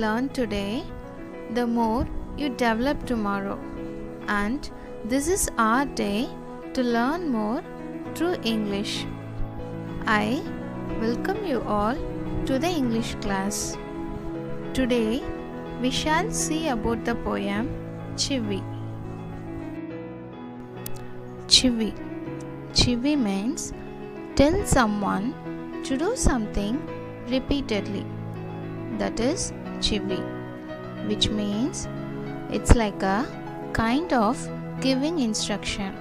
learn today, the more you develop tomorrow. And this is our day to learn more through English. I welcome you all to the English class. Today, we shall see about the poem Chivi. Chivi. Chivi means tell someone to do something repeatedly. That is Chivi, which means it's like a kind of giving instruction.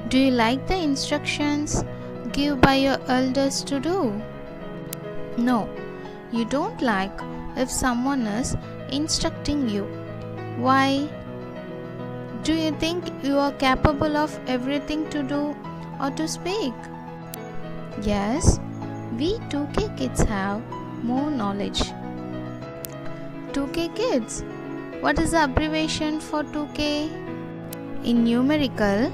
Do you like the instructions given by your elders to do? No, you don't like if someone is instructing you. Why? Do you think you are capable of everything to do or to speak? Yes, we 2K kids have more knowledge. 2K kids? What is the abbreviation for 2K? In numerical,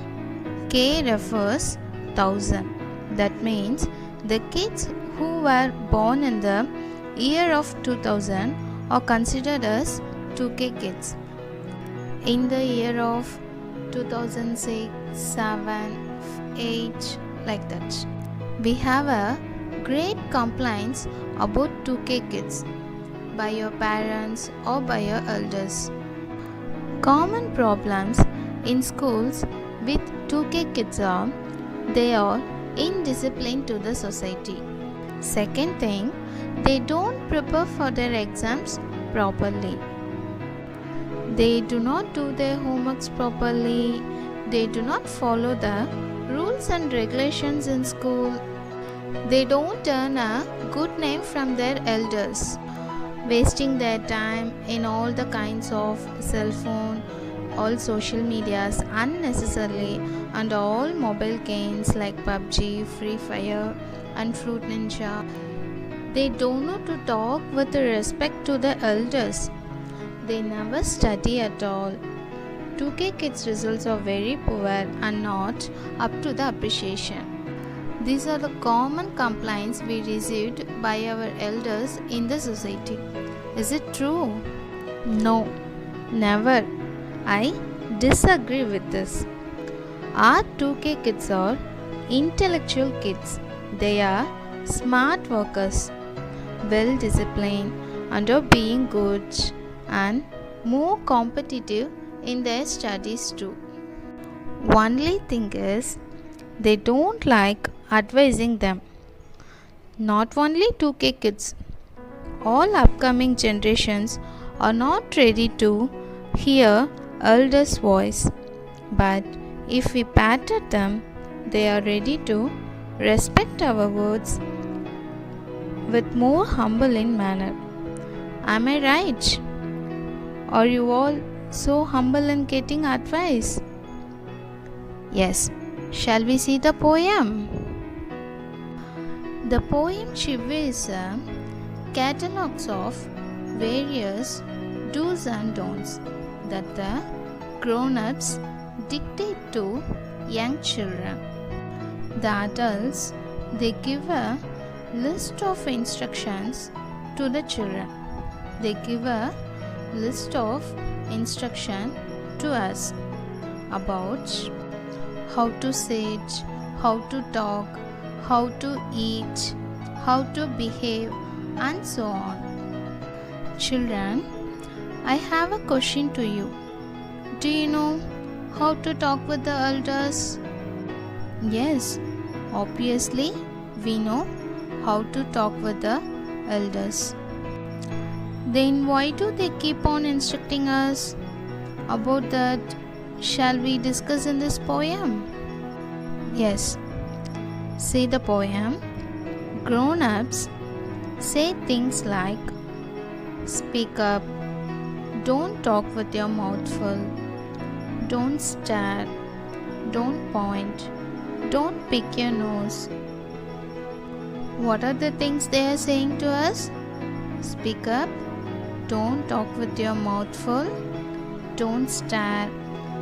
K refers 1000. That means the kids who were born in the year of 2000 are considered as 2K kids. In the year of 2006, 7, 8, like that. We have a great complaints about 2K kids by your parents or by your elders. Common problems in schools with 2K kids are they are indisciplined to the society. Second thing, they don't prepare for their exams properly. They do not do their homeworks properly. They do not follow the rules and regulations in school. They don't earn a good name from their elders, wasting their time in all the kinds of cell phone, all social medias unnecessarily, and all mobile games like PUBG, Free Fire and Fruit Ninja. They don't know to talk with respect to the elders. They never study at all. 2K kids results are very poor and not up to the appreciation. These are the common complaints we received by our elders in the society. Is it true? No, never. I disagree with this. Our 2K kids are intellectual kids. They are smart workers, well disciplined, and are being good and more competitive in their studies too. Only thing is, they don't like advising them. Not only 2K kids, all upcoming generations are not ready to hear elders' voice. But if we patter them, they are ready to respect our words with more humble in manner. Am I right? Are you all so humble in getting advice? Yes. Shall we see the poem? The poem Chivi is a catalogue of various do's and don'ts that the grown-ups dictate to young children. The adults, they give a list of instructions to the children. They give a list of instruction to us about how to sit, how to talk, how to eat, how to behave, and so on. Children, I have a question to you. Do you know how to talk with the elders? Yes, obviously we know how to talk with the elders. Then why do they keep on instructing us? About that, shall we discuss in this poem? Yes. See the poem. Grown-ups say things like speak up, don't talk with your mouth full, don't stare, don't point, don't pick your nose. What are the things they are saying to us? Speak up, don't talk with your mouth full, don't stare,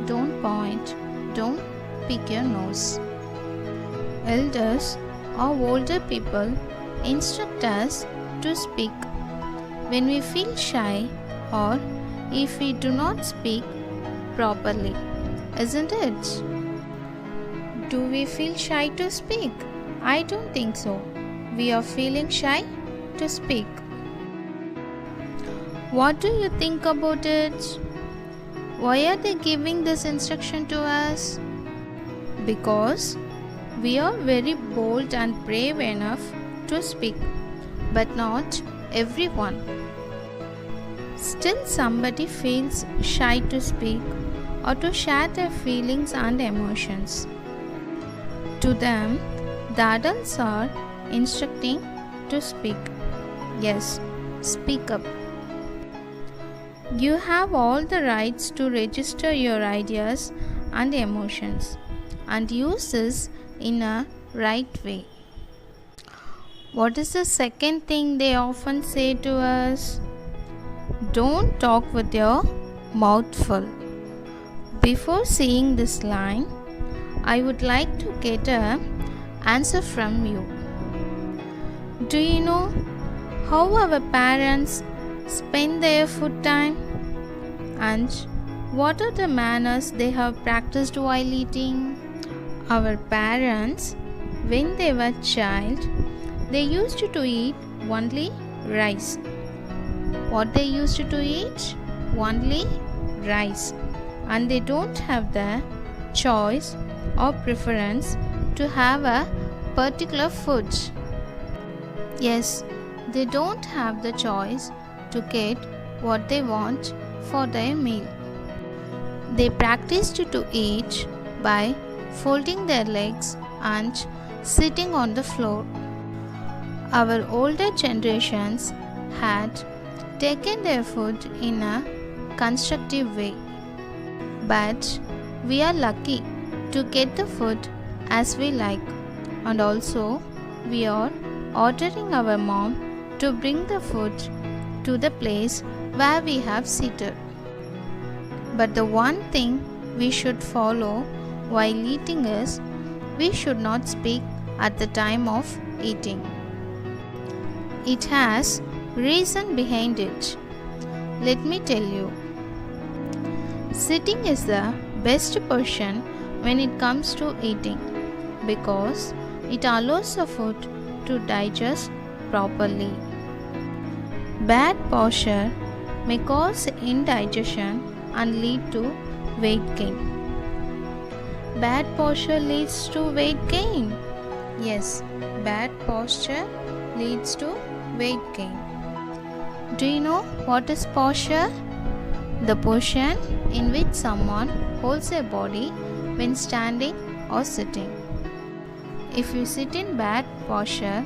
don't point, don't pick your nose. Elders or older people instruct us to speak. when we feel shy or if we do not speak properly, isn't it? Do we feel shy to speak? I don't think so. We are feeling shy to speak. What do you think about it? Why are they giving this instruction to us? Because we are very bold and brave enough to speak, but not everyone. Still, somebody feels shy to speak or to share their feelings and emotions. To them, the adults are instructing to speak. Yes, speak up. You have all the rights to register your ideas and emotions and use this in a right way. What is the second thing they often say to us? Don't talk with your mouth full. Before seeing this line, I would like to get an answer from you. Do you know how our parents spend their food time? And what are the manners they have practiced while eating? Our parents, when they were child, they used to eat only rice. What they used to eat? Only rice. And they don't have the choice or preference to have a particular food. Yes, they don't have the choice to get what they want for their meal. They practiced to eat by folding their legs and sitting on the floor. Our older generations had taken their food in a constructive way, but we are lucky to get the food as we like, and also we are ordering our mom to bring the food to the place where we have seated. But the one thing we should follow while eating is we should not speak at the time of eating. It has reason behind it. Let me tell you. Sitting is the best position when it comes to eating because it allows the food to digest properly. Bad posture may cause indigestion and lead to weight gain. Bad posture leads to weight gain. Yes, bad posture leads to weight gain. Do you know what is posture? The position in which someone holds their body when standing or sitting. If you sit in bad posture,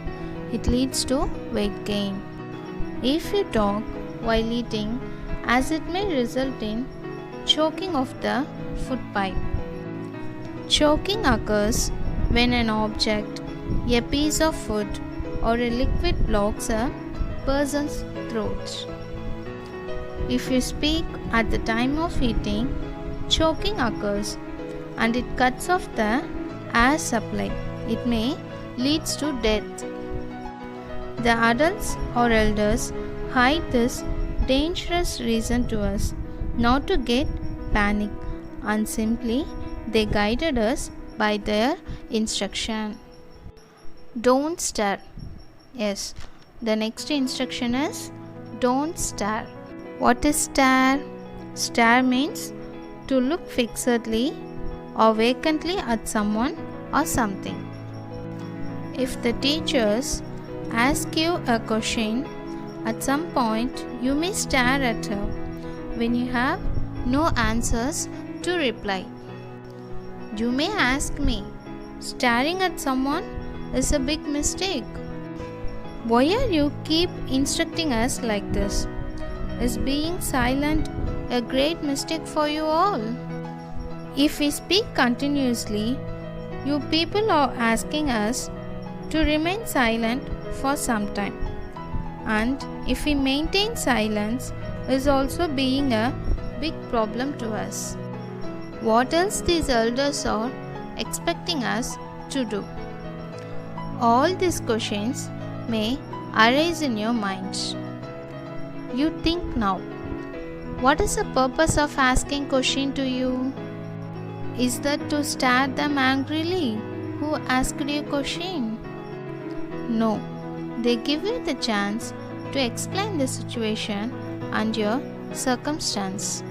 it leads to weight gain. If you talk while eating, as it may result in choking of the food pipe. Choking occurs when an object, a piece of food, or a liquid blocks a person's throat. If you speak at the time of eating, choking occurs and it cuts off the air supply. It may lead to death. The adults or elders hide this dangerous reason to us not to get panic, and simply they guided us by their instruction. Don't stare. Yes, the next instruction is don't stare. What is stare? Stare means to look fixedly or vacantly at someone or something. If the teachers ask you a question, at some point you may stare at her when you have no answers to reply. You may ask me, staring at someone is a big mistake. Why are you keep instructing us like this? Is being silent a great mistake for you all? If we speak continuously, you people are asking us to remain silent for some time. And if we maintain silence is also being a big problem to us. What else these elders are expecting us to do? All these questions may arise in your mind. You think now. What is the purpose of asking question to you? Is that to stare them angrily? Who asked you question? No, they give you the chance to explain the situation and your circumstance.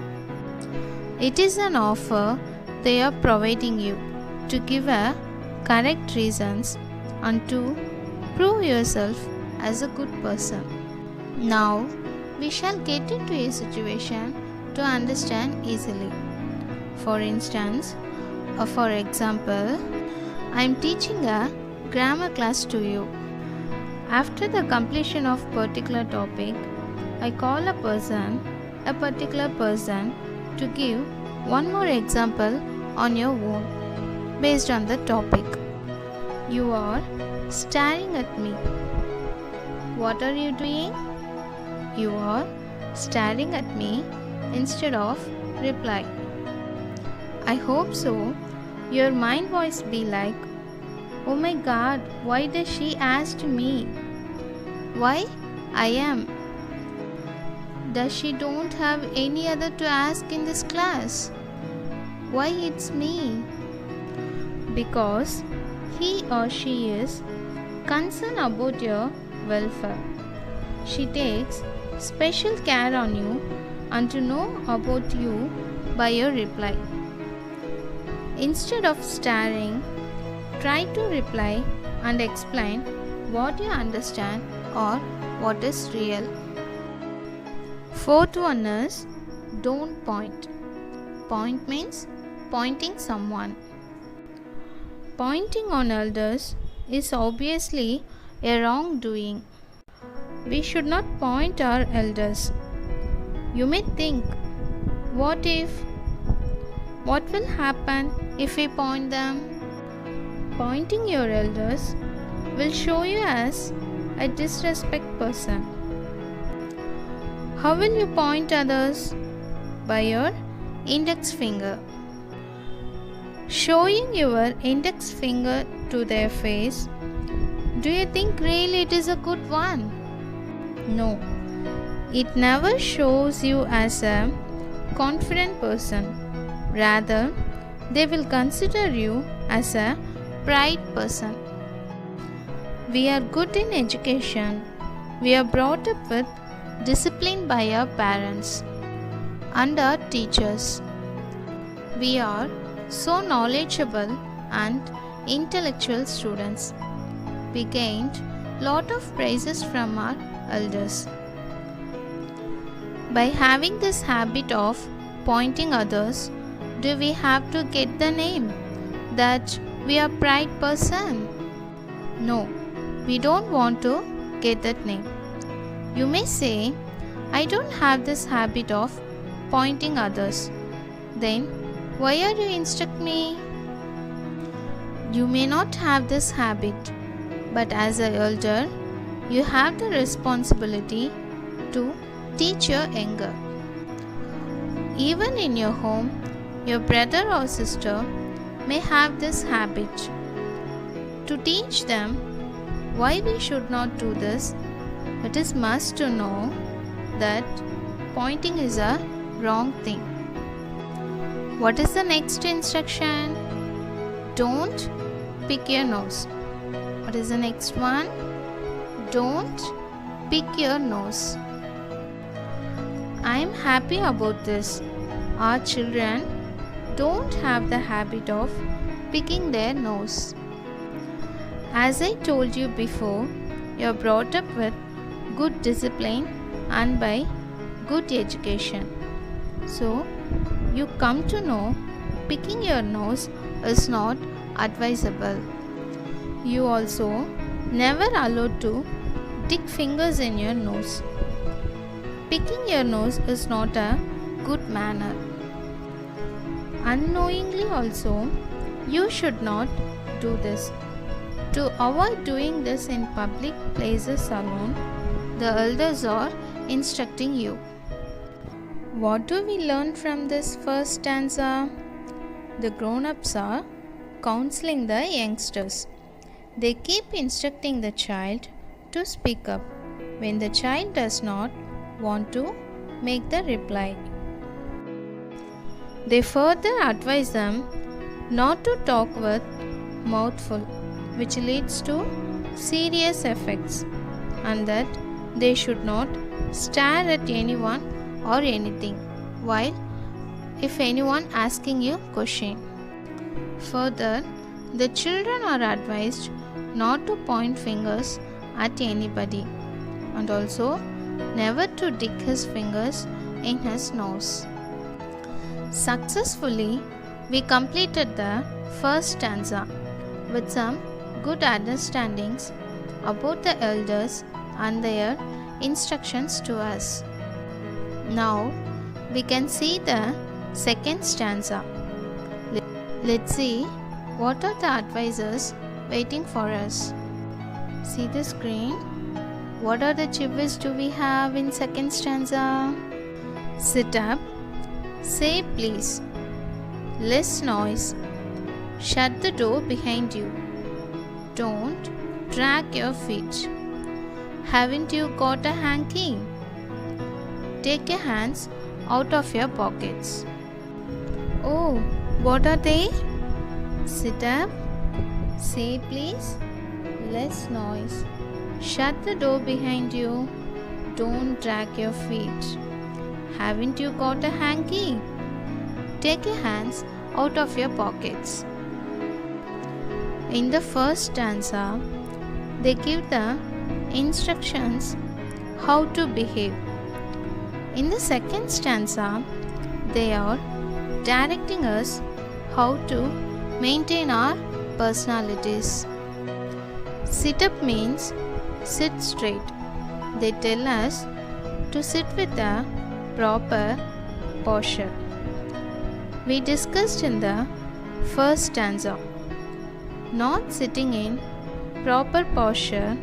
It is an offer they are providing you to give a correct reasons and to prove yourself as a good person. Now, we shall get into a situation to understand easily. For instance, for example, I am teaching a grammar class to you. After the completion of particular topic, I call a particular person, to give one more example on your own based on the topic. You are staring at me. What are you doing? You are staring at me instead of reply. I hope so. Your mind voice be like, oh my God, why does she ask me? Why I am? Does she don't have any other to ask in this class? Why it's me? Because he or she is concerned about your welfare. She takes special care on you and to know about you by your reply. Instead of staring, try to reply and explain what you understand or what is real. Fourth one is, don't point. Point means pointing someone. Pointing on elders is obviously a wrongdoing. We should not point our elders. You may think, what will happen if we point them? Pointing your elders will show you as a disrespect person. How will you point others? By your index finger. Showing your index finger to their face, do you think really it is a good one? No, it never shows you as a confident person. Rather, they will consider you as a pride person. We are good in education. We are brought up with discipline by our parents and our teachers. We are so knowledgeable and intellectual students. We gained lot of praises from our elders. By having this habit of pointing others, do we have to get the name that we are pride person? No, we don't want to get that name. You may say, I don't have this habit of pointing others. Then, why are you instruct me? You may not have this habit, but as an elder, you have the responsibility to teach your younger. Even in your home, your brother or sister may have this habit. To teach them why we should not do this, it is must to know that pointing is a wrong thing. What is the next instruction? Don't pick your nose. What is the next one? Don't pick your nose. I am happy about this. Our children don't have the habit of picking their nose. As I told you before, you are brought up with good discipline and by good education. So, you come to know picking your nose is not advisable. You also never allowed to stick fingers in your nose. Picking your nose is not a good manner. Unknowingly also, you should not do this. To avoid doing this in public places alone, the elders are instructing you. What do we learn from this first stanza? The grown-ups are counseling the youngsters. They keep instructing the child to speak up. When the child does not want to make the reply. They further advise them not to talk with mouthful, which leads to serious effects, and that they should not stare at anyone or anything while if anyone asking you question. Further, the children are advised not to point fingers at anybody and also never to dig his fingers in his nose. Successfully, we completed the first stanza with some good understandings about the elders and their instructions to us. Now, we can see the second stanza. Let's see what are the advisors waiting for us. See the screen. What are the chivis do we have in second stanza? Sit up, say please, less noise, shut the door behind you, don't drag your feet. Haven't you got a hanky? Take your hands out of your pockets. Oh, what are they? Sit up, say please, less noise, shut the door behind you, don't drag your feet. Haven't you got a hanky? Take your hands out of your pockets. In the first stanza, they give the instructions how to behave. In the second stanza, they are directing us how to maintain our personalities. Sit up means sit straight. They tell us to sit with a proper posture. We discussed in the first stanza, not sitting in proper posture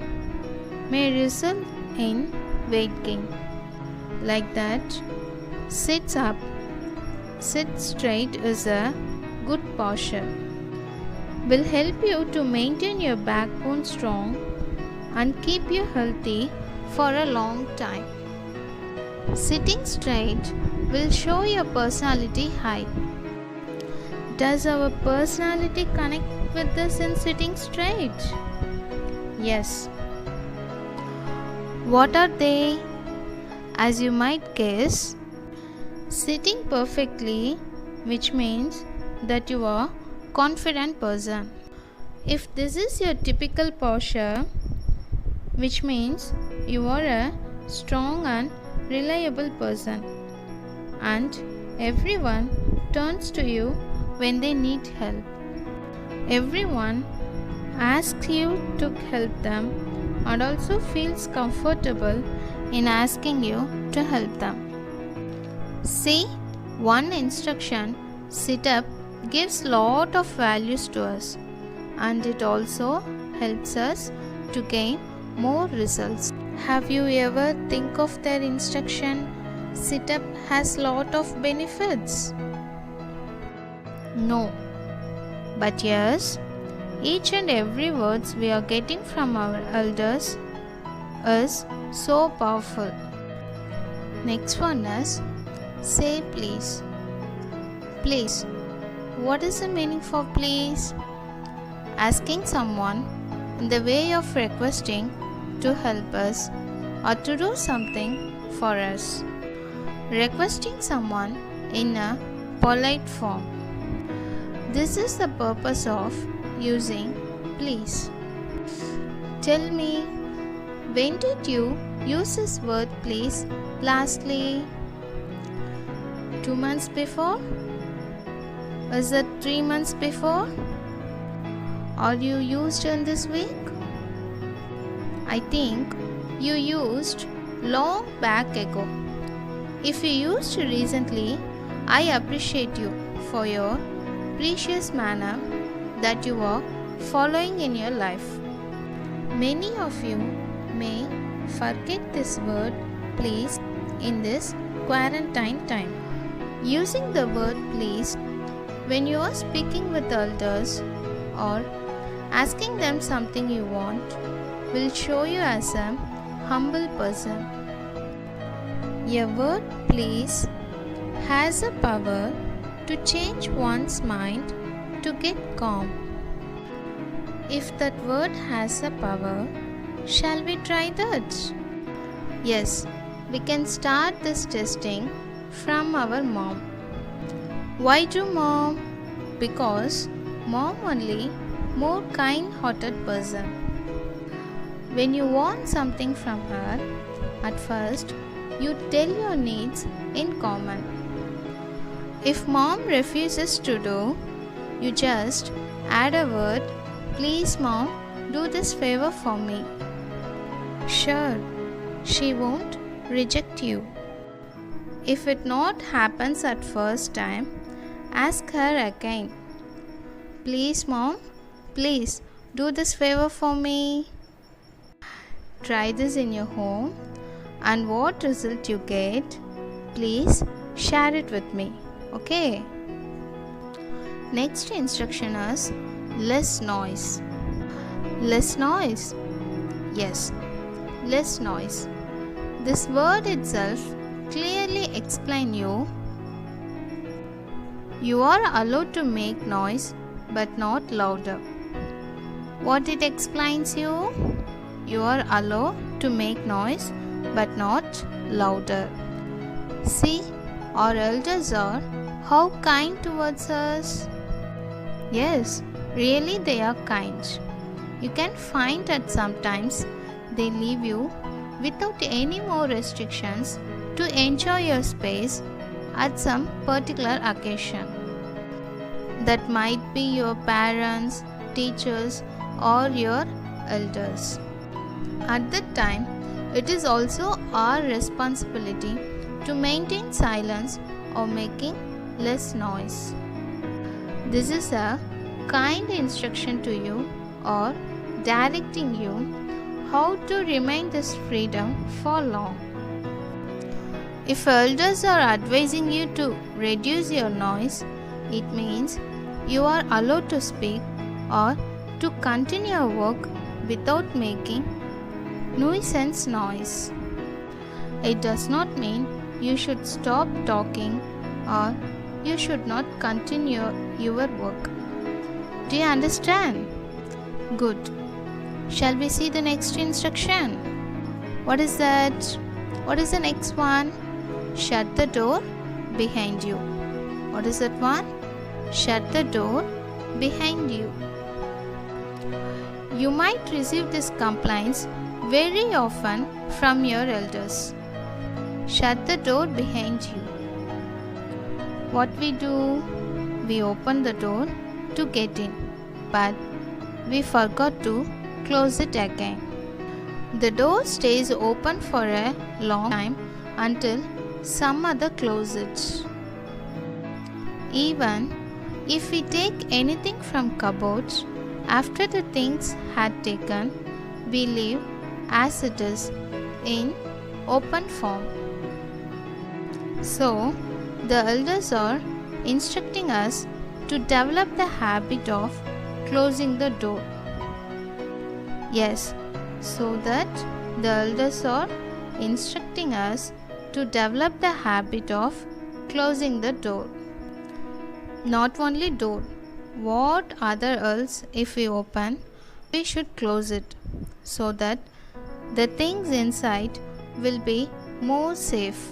may result in weight gain. Like that, sit up, sit straight is a good posture. Will help you to maintain your backbone strong and keep you healthy for a long time. Sitting straight will show your personality high. Does our personality connect with this in sitting straight? Yes. What are they? As you might guess, sitting perfectly, which means that you are a confident person. If this is your typical posture, which means you are a strong and reliable person, and everyone turns to you when they need help. Everyone asks you to help them and also feels comfortable in asking you to help them. See, one instruction, sit up, gives lot of values to us, and it also helps us to gain more results. Have you ever think of their instruction, sit up has lot of benefits? No. But yes, each and every words we are getting from our elders is so powerful. Next one is say please. Please. What is the meaning for please? Asking someone in the way of requesting to help us or to do something for us. Requesting someone in a polite form. This is the purpose of using please. Tell me, when did you use this word please lastly? 2 months before? Was it 3 months before? Or you used in this week? I think you used long back ago. If you used recently, I appreciate you for your precious manner that you are following in your life. Many of you may forget this word please in this quarantine time. Using the word please when you are speaking with elders or asking them something you want will show you as a humble person. A word please has a power to change one's mind to get calm. If that word has a power, shall we try that? Yes, we can start this testing from our mom. Why do mom? Because mom only more kind-hearted person. When you want something from her, at first you tell your needs in common. If mom refuses to do, you just add a word, please mom, do this favor for me. Sure, she won't reject you. If it not happens at first time, ask her again. Please mom, please do this favor for me. Try this in your home, and what result you get, please share it with me. Okay? Next instruction is less noise. Less noise. Yes, less noise. This word itself clearly explains you are allowed to make noise but not louder. What it explains you? You are allowed to make noise but not louder. See, our elders are how kind towards us. Yes, really they are kind. You can find that sometimes they leave you without any more restrictions to enjoy your space at some particular occasion. That might be your parents, teachers, or your elders. At that time, it is also our responsibility to maintain silence or making less noise. This is a kind instruction to you or directing you how to remain this freedom for long. If elders are advising you to reduce your noise, it means you are allowed to speak or to continue your work without making nuisance noise. It does not mean you should stop talking or you should not continue your work. Do you understand? Good. Shall we see the next instruction? What is that? What is the next one? Shut the door behind you. What is that one? Shut the door behind you. You might receive these complaints very often from your elders. Shut the door behind you. What we do? We open the door to get in, but we forgot to close it again. The door stays open for a long time until some other close it. Even if we take anything from cupboards, after the things had taken, we leave as it is in open form. So, the elders are instructing us to develop the habit of closing the door. Yes, so that the elders are instructing us to develop the habit of closing the door. Not only door, what other else if we open, we should close it so that the things inside will be more safe.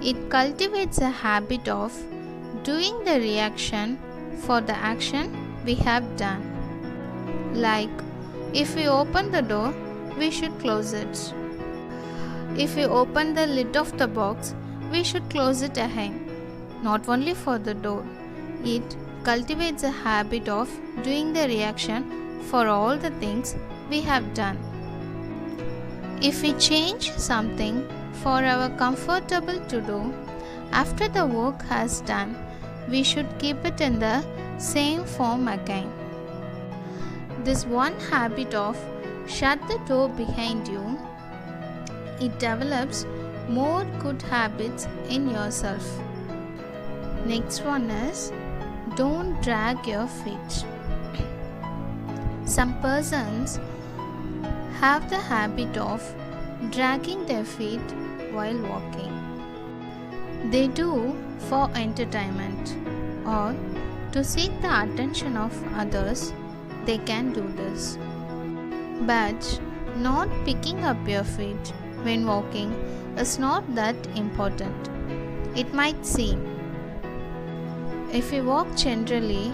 It cultivates a habit of doing the reaction for the action we have done. Like, if we open the door, we should close it. If we open the lid of the box, we should close it again. Not only for the door, it cultivates a habit of doing the reaction for all the things we have done. If we change something for our comfortable to do, after the work has done, we should keep it in the same form again. This one habit of shut the door behind you, it develops more good habits in yourself. Next one is don't drag your feet. Some persons have the habit of dragging their feet while walking. They do for entertainment or to seek the attention of others, they can do this. But not picking up your feet when walking is not that important. It might seem. If you walk generally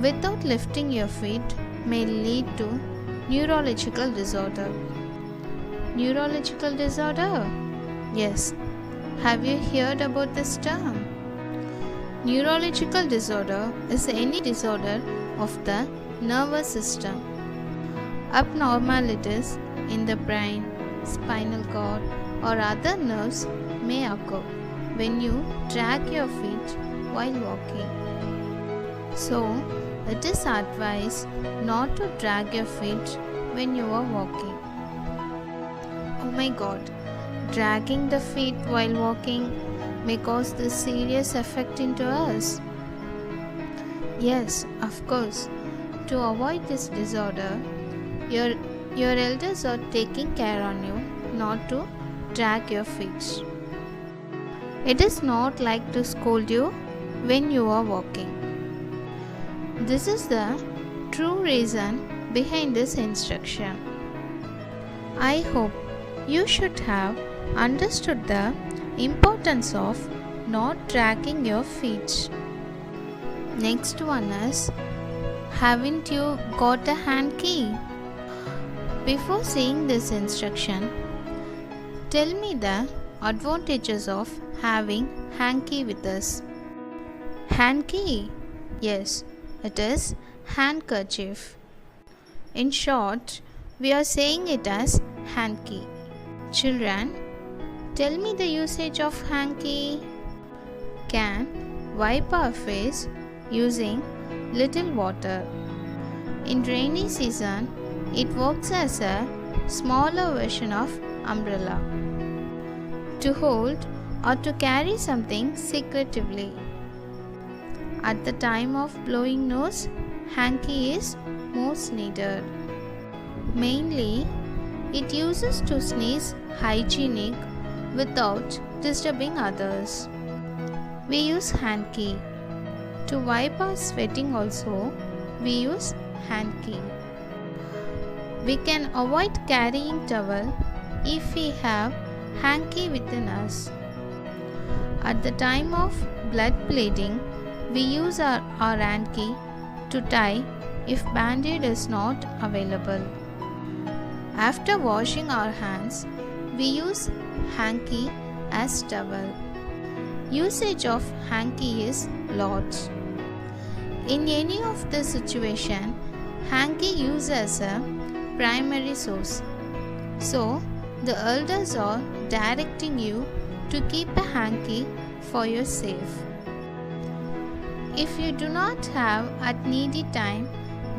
without lifting your feet may lead to neurological disorder. Neurological disorder? Yes. Have you heard about this term? Neurological disorder is any disorder of the nervous system. Abnormalities in the brain, spinal cord, or other nerves may occur when you drag your feet while walking. So, it is advised not to drag your feet when you are walking. Oh my god, dragging the feet while walking may cause this serious effect into us. Yes, of course, to avoid this disorder, your elders are taking care on you not to drag your feet. It is not like to scold you when you are walking. This is the true reason behind this instruction. I hope you should have understood the importance of not dragging your feet. Next one is, haven't you got a hand key? Before seeing this instruction, tell me the advantages of having hand key with us. Hand key? Yes, it is handkerchief. In short, we are saying it as hand key. Children, tell me the usage of hand key. Can wipe our face using little water. In rainy season, it works as a smaller version of umbrella. To hold or to carry something secretively. At the time of blowing nose, hanky is most needed. Mainly, it uses to sneeze hygienic without disturbing others. We use hanky. To wipe our sweating also, we use hanky. We can avoid carrying towel if we have hanky within us. At the time of blood bleeding, we use our hanky to tie if band-aid is not available. After washing our hands, we use hanky as towel. Usage of hanky is lots. In any of the situation, hanky used as a primary source. So, the elders are directing you to keep a hanky for your safe. If you do not have at needy time,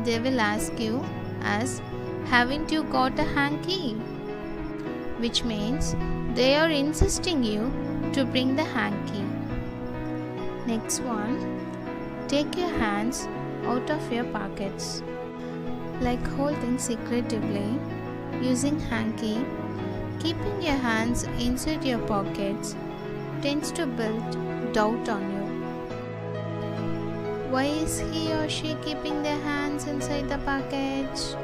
they will ask you as, haven't you got a hanky? Which means they are insisting you to bring the hanky. Next one, take your hands out of your pockets. Like holding secretively, using hanky, keeping your hands inside your pockets tends to build doubt on you. Why is he or she keeping their hands inside the pockets?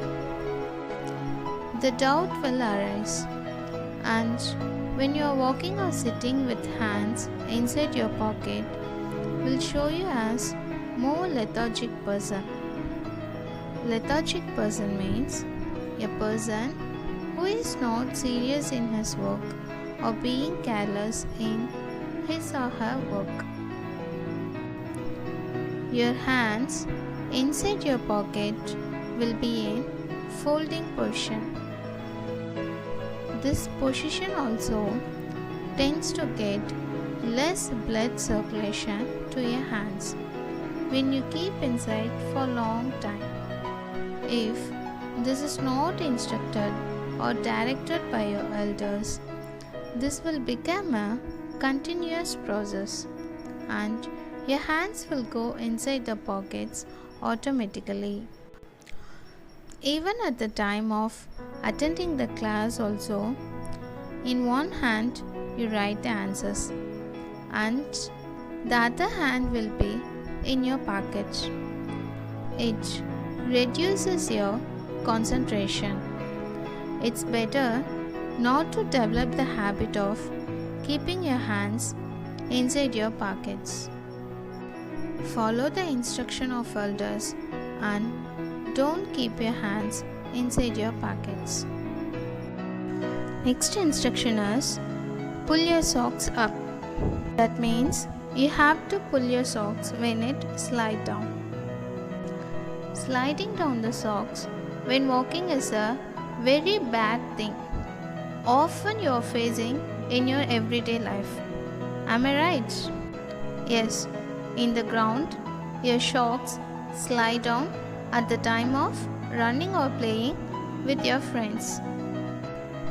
The doubt will arise, and when you are walking or sitting with hands inside your pocket, will show you as more lethargic person. Lethargic person means a person who is not serious in his work or being careless in his or her work. Your hands inside your pocket will be in folding position. This position also tends to get less blood circulation to your hands when you keep inside for a long time. If this is not instructed or directed by your elders, this will become a continuous process and your hands will go inside the pockets automatically. Even at the time of attending the class also, in one hand you write the answers, and the other hand will be in your pocket. It reduces your concentration. It's better not to develop the habit of keeping your hands inside your pockets. Follow the instruction of elders and don't keep your hands inside your pockets. Next instruction is pull your socks up. That means you have to pull your socks when it slides down. Sliding down the socks when walking is a very bad thing. Often you are facing in your everyday life. Am I right? Yes, in the ground, your socks slide down at the time of running or playing with your friends.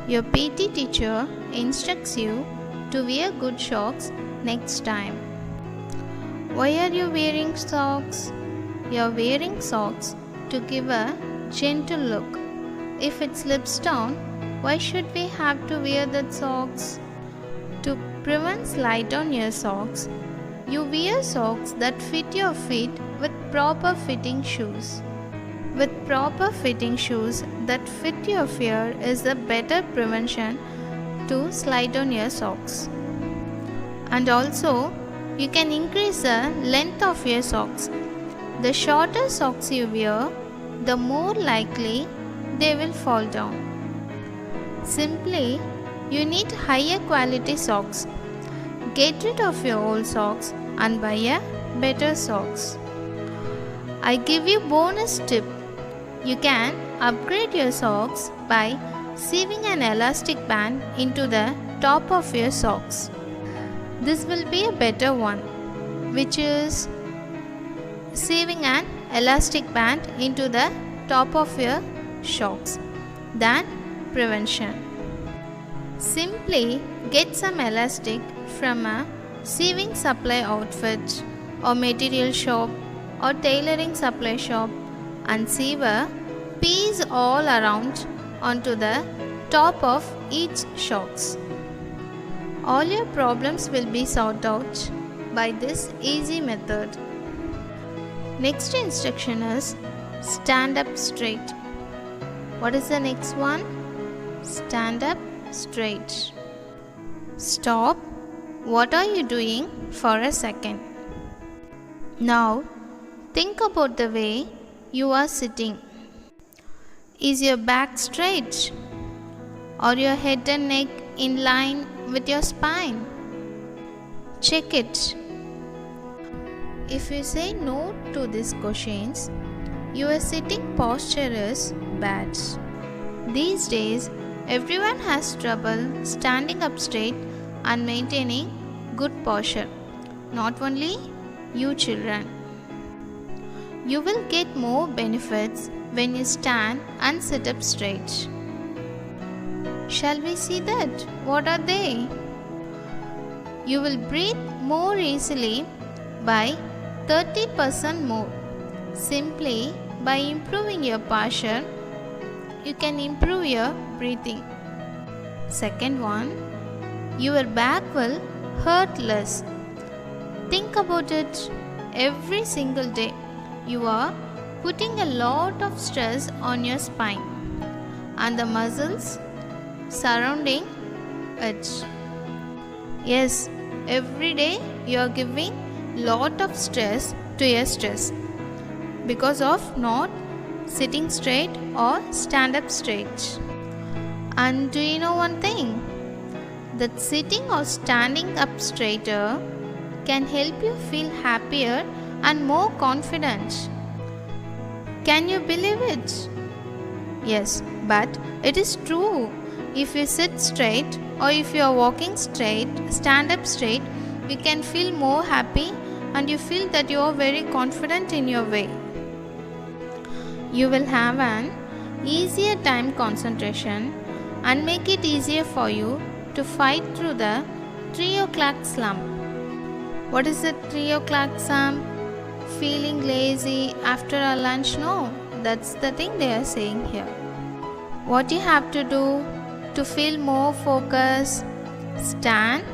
Your PT teacher instructs you to wear good socks next time. Why are you wearing socks? You are wearing socks to give a gentle look. If it slips down, why should we have to wear that socks? To prevent slide on your socks, you wear socks that fit your feet with proper fitting shoes. With proper fitting shoes that fit your feet is a better prevention to slide on your socks. And also, you can increase the length of your socks. The shorter socks you wear, the more likely they will fall down. Simply, you need higher quality socks. Get rid of your old socks and buy a better socks. I give you bonus tip. You can upgrade your socks by sewing an elastic band into the top of your socks. This will be a better one, which is sewing an elastic band into the top of your socks than prevention. Simply get some elastic from a sewing supply outfit or material shop or tailoring supply shop and sew a piece all around onto the top of each socks. All your problems will be sorted out by this easy method. Next instruction is stand up straight. What is the next one? Stand up straight. Stop. What are you doing for a second? Now think about the way you are sitting. Is your back straight? Or your head and neck in line with your spine? Check it. If you say no to these questions, your sitting posture is bad. These days, everyone has trouble standing up straight and maintaining good posture. Not only you children. You will get more benefits when you stand and sit up straight. Shall we see that? What are they? You will breathe more easily by 30% more. Simply by improving your posture, you can improve your breathing. Second one, your back will hurt less. Think about it. Every single day, you are putting a lot of stress on your spine and the muscles surrounding it. Yes, every day you are giving lot of stress to your stress because of not sitting straight or stand up straight. And do you know one thing? That sitting or standing up straighter can help you feel happier and more confident. Can you believe it? Yes, but it is true. If you sit straight or if you are walking straight, stand up straight, you can feel more happy and you feel that you are very confident in your way. You will have an easier time concentration and make it easier for you to fight through the 3 o'clock slump. What is the 3 o'clock slump? Feeling lazy after a lunch? No, that's the thing they are saying here. What you have to do to feel more focused, stand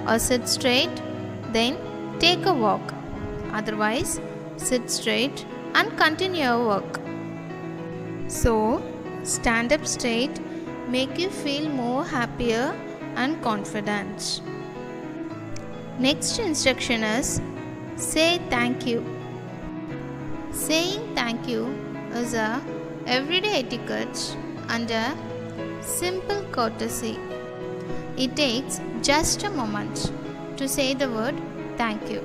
or sit straight, then take a walk. Otherwise, sit straight and continue your work. So, stand up straight, make you feel more happier and confident. Next instruction is say thank you. Saying thank you is a everyday etiquette and a simple courtesy. It takes just a moment to say the word thank you.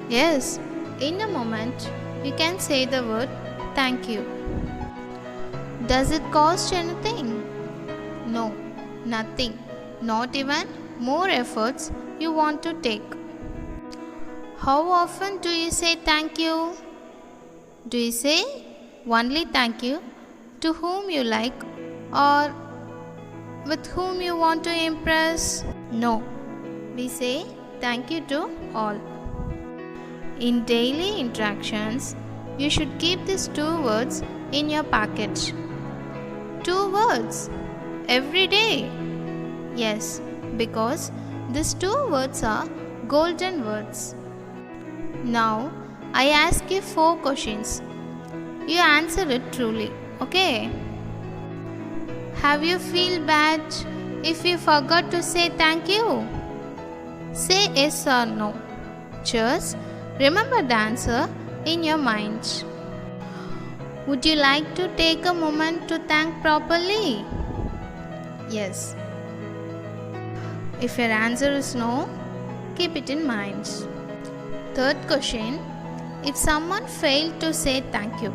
Yes, in a moment you can say the word thank you. Does it cost anything? No, nothing. Not even more efforts you want to take. How often do you say thank you? Do you say only thank you to whom you like or with whom you want to impress? No, we say thank you to all. In daily interactions, you should keep these 2 words in your package. 2 words every day. Yes, because these 2 words are golden words. Now, I ask you 4 questions. You answer it truly, okay? Have you feel bad if you forgot to say thank you? Say yes or no. Just remember the answer in your mind. Would you like to take a moment to thank properly? Yes. If your answer is no, keep it in mind. Third question, if someone failed to say thank you.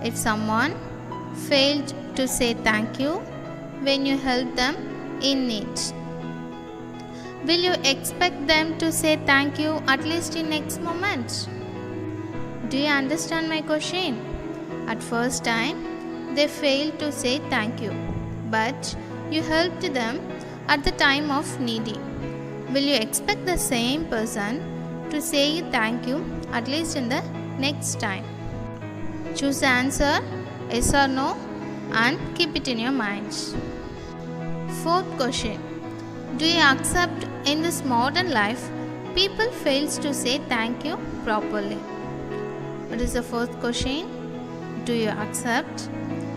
If someone failed to say thank you when you helped them in need, will you expect them to say thank you at least in next moment? Do you understand my question? At first time, they failed to say thank you, but you helped them at the time of needy. Will you expect the same person to say thank you at least in the next time? Choose the answer, yes or no, and keep it in your minds. Fourth question, do you accept in this modern life people fails to say thank you properly? What is the fourth question? Do you accept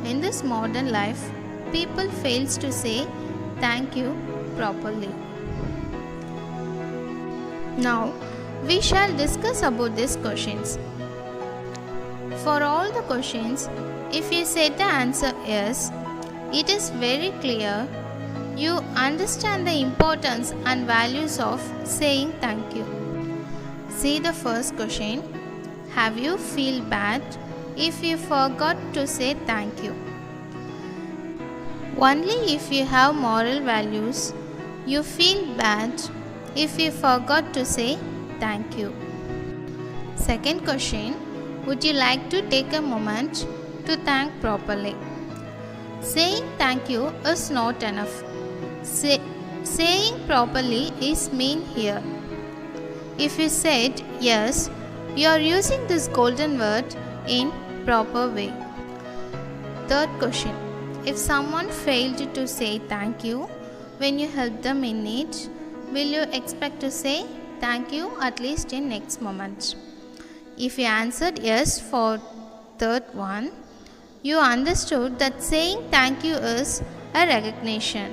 in this modern life people fails to say thank you properly? Now we shall discuss about these questions. For all the questions, if you said the answer yes, it is very clear you understand the importance and values of saying thank you. See the first question. Have you feel bad if you forgot to say thank you? Only if you have moral values, you feel bad if you forgot to say thank you. Second question, would you like to take a moment to thank properly? Saying thank you is not enough. Saying properly is mean here. If you said yes, you are using this golden word in proper way. Third question, if someone failed to say thank you when you help them in need, will you expect to say thank you at least in next moment? If you answered yes for third one, you understood that saying thank you is a recognition.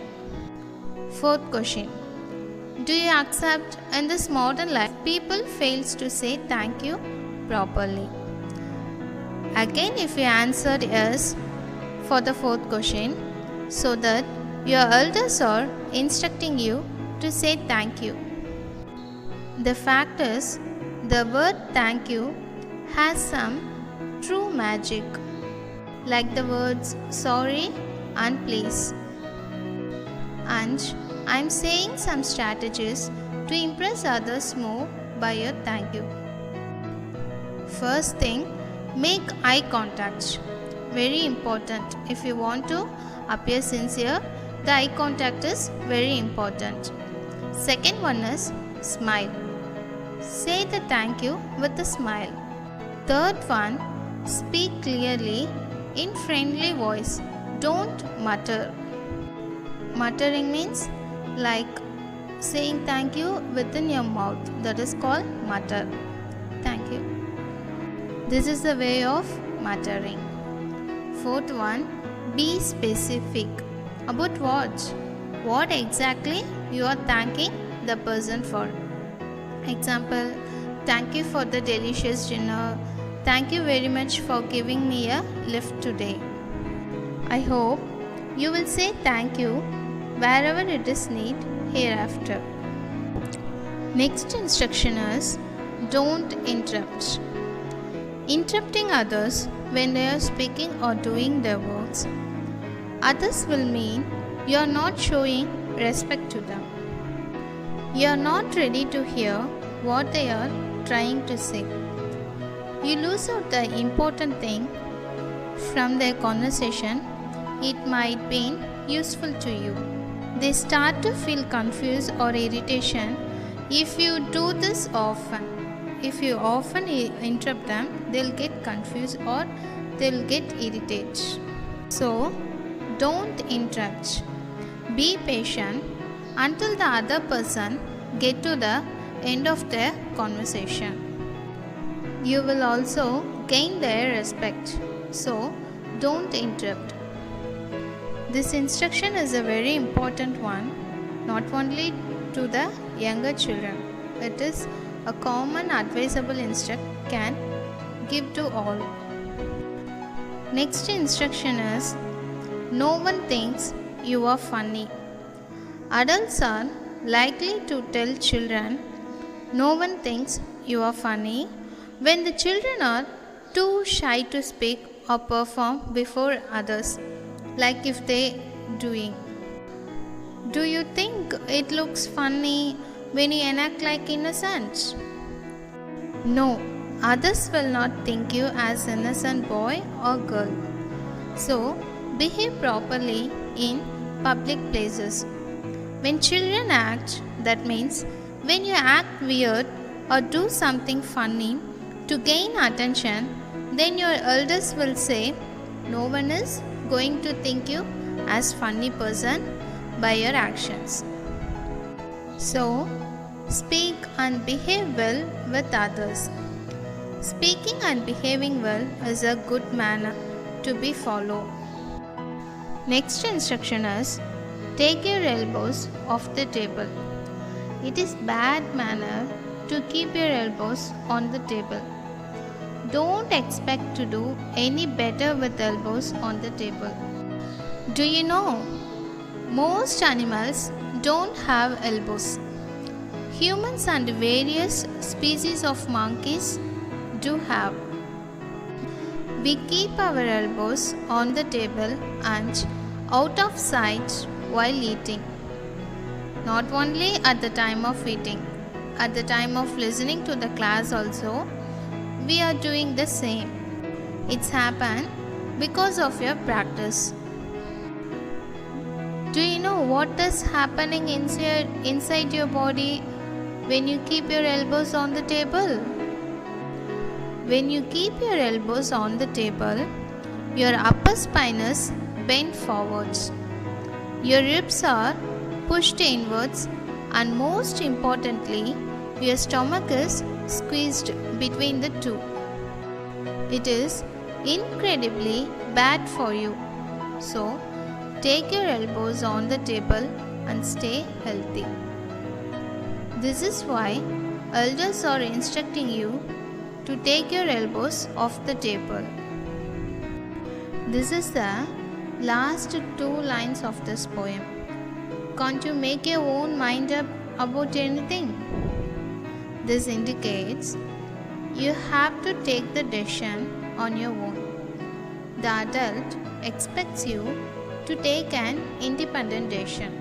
Fourth question, do you accept in this modern life people fails to say thank you properly? Again, if you answered yes for the fourth question, so that your elders are instructing you to say thank you. The fact is, the word thank you has some true magic, like the words sorry and please. And I am saying some strategies to impress others more by your thank you. First thing, make eye contact. Very important. If you want to appear sincere, the eye contact is very important. Second one is smile. Say the thank you with a smile. Third one, speak clearly in friendly voice. Don't mutter. Muttering means like saying thank you within your mouth, that is called mutter. Thank you. This is the way of muttering. Fourth one, be specific. About what? What exactly you are thanking the person for. Example, thank you for the delicious dinner. Thank you very much for giving me a lift today. I hope you will say thank you wherever it is need hereafter. Next instruction is don't interrupt. Interrupting others when they are speaking or doing their works. Others will mean you are not showing respect to them. You are not ready to hear what they are trying to say. You lose out the important thing from their conversation. It might be useful to you. They start to feel confused or irritation if you do this often. If you often interrupt them, they'll get confused or they'll get irritated. So, don't interrupt. Be patient until the other person get to the end of their conversation. You will also gain their respect. So, don't interrupt. This instruction is a very important one, not only to the younger children. It is a common advisable instruction can give to all. Next instruction is no one thinks you are funny. Adults are likely to tell children no one thinks you are funny when the children are too shy to speak or perform before others, like if they doing. Do you think it looks funny when you enact like innocent? No, others will not think you as innocent boy or girl. So, behave properly in public places. When children act, that means when you act weird or do something funny to gain attention, then your elders will say, no one is going to think you as funny person by your actions. So, speak and behave well with others. Speaking and behaving well is a good manner to be followed. Next instruction is take your elbows off the table. It is bad manner to keep your elbows on the table. Don't expect to do any better with elbows on the table. Do you know? Most animals don't have elbows. Humans and various species of monkeys do have. We keep our elbows on the table and out of sight while eating. Not only at the time of eating, at the time of listening to the class also, we are doing the same. It's happened because of your practice. Do you know what is happening inside your body when you keep your elbows on the table? When you keep your elbows on the table, your upper spine is bent forwards. Your ribs are pushed inwards, and most importantly, your stomach is squeezed between the two. It is incredibly bad for you. So, take your elbows on the table and stay healthy. This is why elders are instructing you to take your elbows off the table. This is the last two lines of this poem. Can't you make your own mind up about anything? This indicates you have to take the decision on your own. The adult expects you to take an independent decision.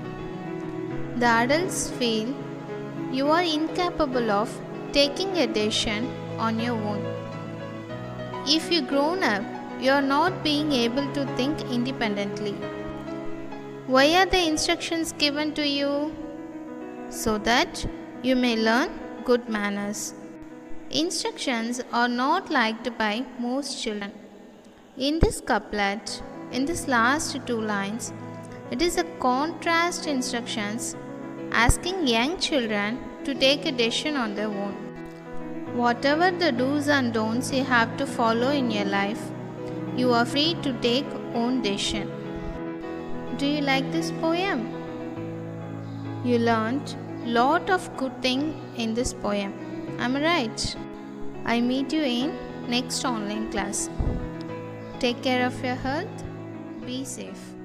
The adults feel you are incapable of taking a decision on your own. If you grown up, you are not being able to think independently. Why are the instructions given to you? So that you may learn good manners. Instructions are not liked by most children. In this couplet, in this last two lines, it is a contrast instructions asking young children to take a decision on their own. Whatever the do's and don'ts you have to follow in your life, you are free to take own decision. Do you like this poem? You learned lot of good thing in this poem. Am I right? I meet you in next online class. Take care of your health. Be safe.